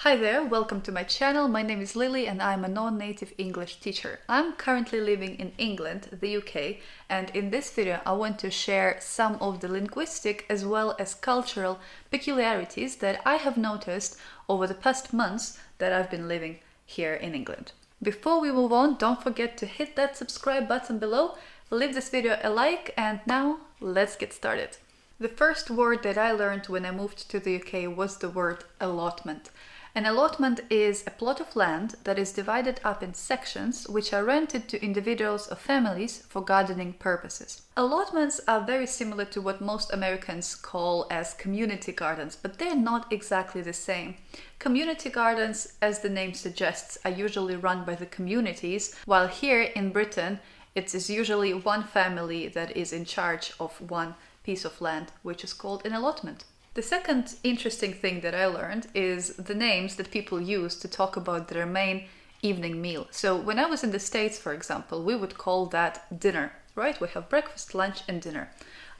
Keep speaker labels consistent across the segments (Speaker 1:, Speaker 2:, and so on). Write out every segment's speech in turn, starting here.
Speaker 1: Hi there, welcome to my channel. My name is Lily and I'm a non-native English teacher. I'm currently living in England, the UK, and in this video I want to share some of the linguistic as well as cultural peculiarities that I have noticed over the past months that I've been living here in England. Before we move on, don't forget to hit that subscribe button below, leave this video a like, and now let's get started. The first word that I learned when I moved to the UK was the word allotment. An allotment is a plot of land that is divided up in sections which are rented to individuals or families for gardening purposes. Allotments are very similar to what most Americans call as community gardens, but they're not exactly the same. Community gardens, as the name suggests, are usually run by the communities, while here in Britain it is usually one family that is in charge of one piece of land, which is called an allotment. The second interesting thing that I learned is the names that people use to talk about their main evening meal. So when I was in the States, for example, we would call that dinner, right? We have breakfast, lunch, and dinner.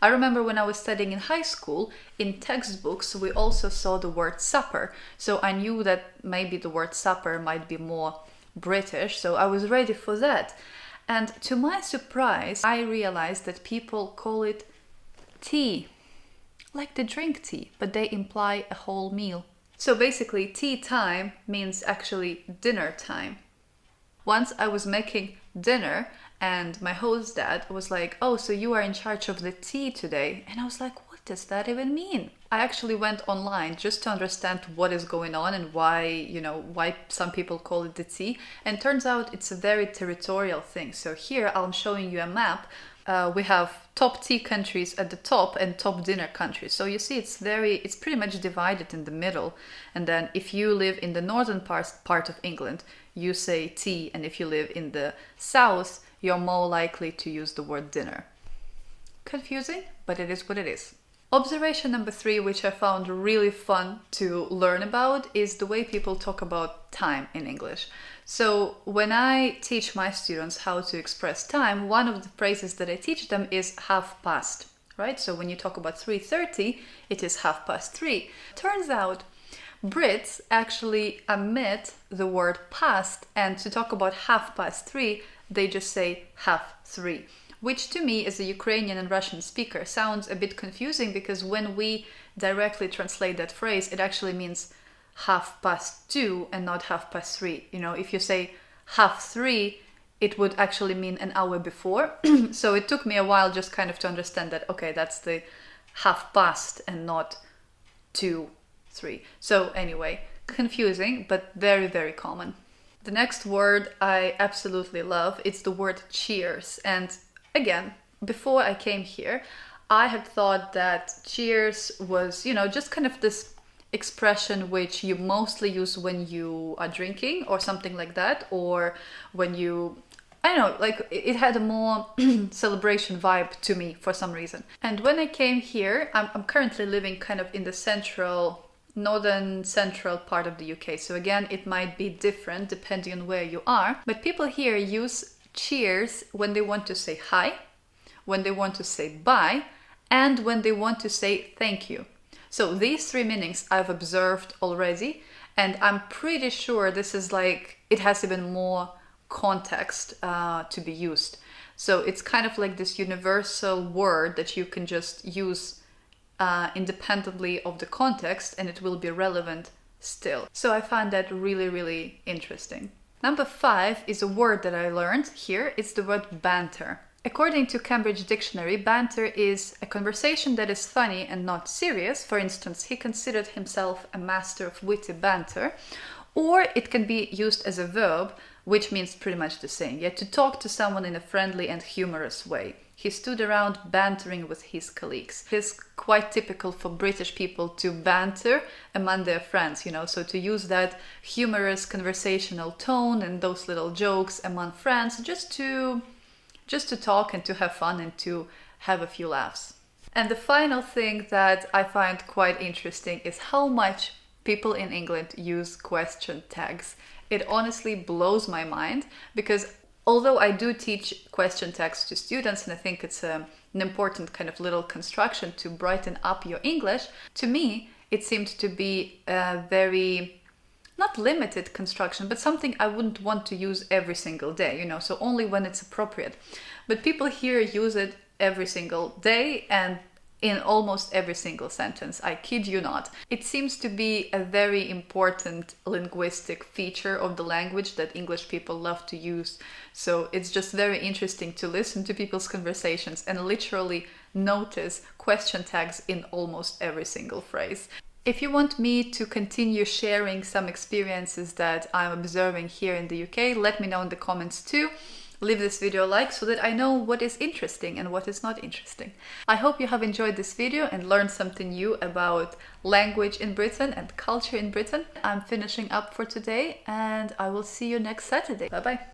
Speaker 1: I remember when I was studying in high school, in textbooks, we also saw the word supper. So I knew that maybe the word supper might be more British, so I was ready for that. And to my surprise, I realized that people call it tea. Like the drink tea, but they imply a whole meal. So basically, tea time means actually dinner time. Once I was making dinner and my host dad was like, "Oh, so you are in charge of the tea today?" And I was like, what does that even mean? I actually went online just to understand what is going on and why some people call it the tea. And turns out it's a very territorial thing. So here I'm showing you a map. We have top tea countries at the top and top dinner countries. So you see it's pretty much divided in the middle. And then if you live in the northern part of England, you say tea. And if you live in the south, you're more likely to use the word dinner. Confusing, but it is what it is. Observation number 3, which I found really fun to learn about, is the way people talk about time in English. So when I teach my students how to express time, one of the phrases that I teach them is half past, right? So when you talk about 3:30, it is 3:30. Turns out Brits actually omit the word past, and to talk about 3:30, they just say 3:30. Which to me, as a Ukrainian and Russian speaker, sounds a bit confusing because when we directly translate that phrase, it actually means 2:30 and not 3:30. You know, if you say 3:30, it would actually mean an hour before. So it took me a while just kind of to understand that, okay, that's the half past and not 2:3. So anyway, confusing, but very, very common. The next word I absolutely love, it's the word cheers. And again, before I came here, I had thought that cheers was, just kind of this expression which you mostly use when you are drinking or something like that, or when like it had a more celebration vibe to me for some reason. And when I came here, I'm currently living kind of in the northern central part of the UK. So again, it might be different depending on where you are, but people here use cheers when they want to say hi, when they want to say bye, and when they want to say thank you. So these 3 meanings I've observed already, and I'm pretty sure this is it has even more context to be used. So it's kind of like this universal word that you can just use independently of the context, and it will be relevant still. So I find that really, really interesting. Number 5 is a word that I learned here. It's the word banter. According to Cambridge Dictionary, banter is a conversation that is funny and not serious. For instance, he considered himself a master of witty banter. Or it can be used as a verb, which means pretty much the same. Yet to talk to someone in a friendly and humorous way. He stood around bantering with his colleagues. It's quite typical for British people to banter among their friends, so to use that humorous conversational tone and those little jokes among friends just to talk and to have fun and to have a few laughs. And the final thing that I find quite interesting is how much people in England use question tags. It honestly blows my mind because although I do teach question tags to students, and I think it's an important kind of little construction to brighten up your English, to me it seemed to be a very not limited construction, but something I wouldn't want to use every single day, you know, so only when it's appropriate. But people here use it every single day and in almost every single sentence. I kid you not. It seems to be a very important linguistic feature of the language that English people love to use. So it's just very interesting to listen to people's conversations and literally notice question tags in almost every single phrase. If you want me to continue sharing some experiences that I'm observing here in the UK, let me know in the comments too. Leave this video a like so that I know what is interesting and what is not interesting. I hope you have enjoyed this video and learned something new about language in Britain and culture in Britain. I'm finishing up for today and I will see you next Saturday. Bye bye.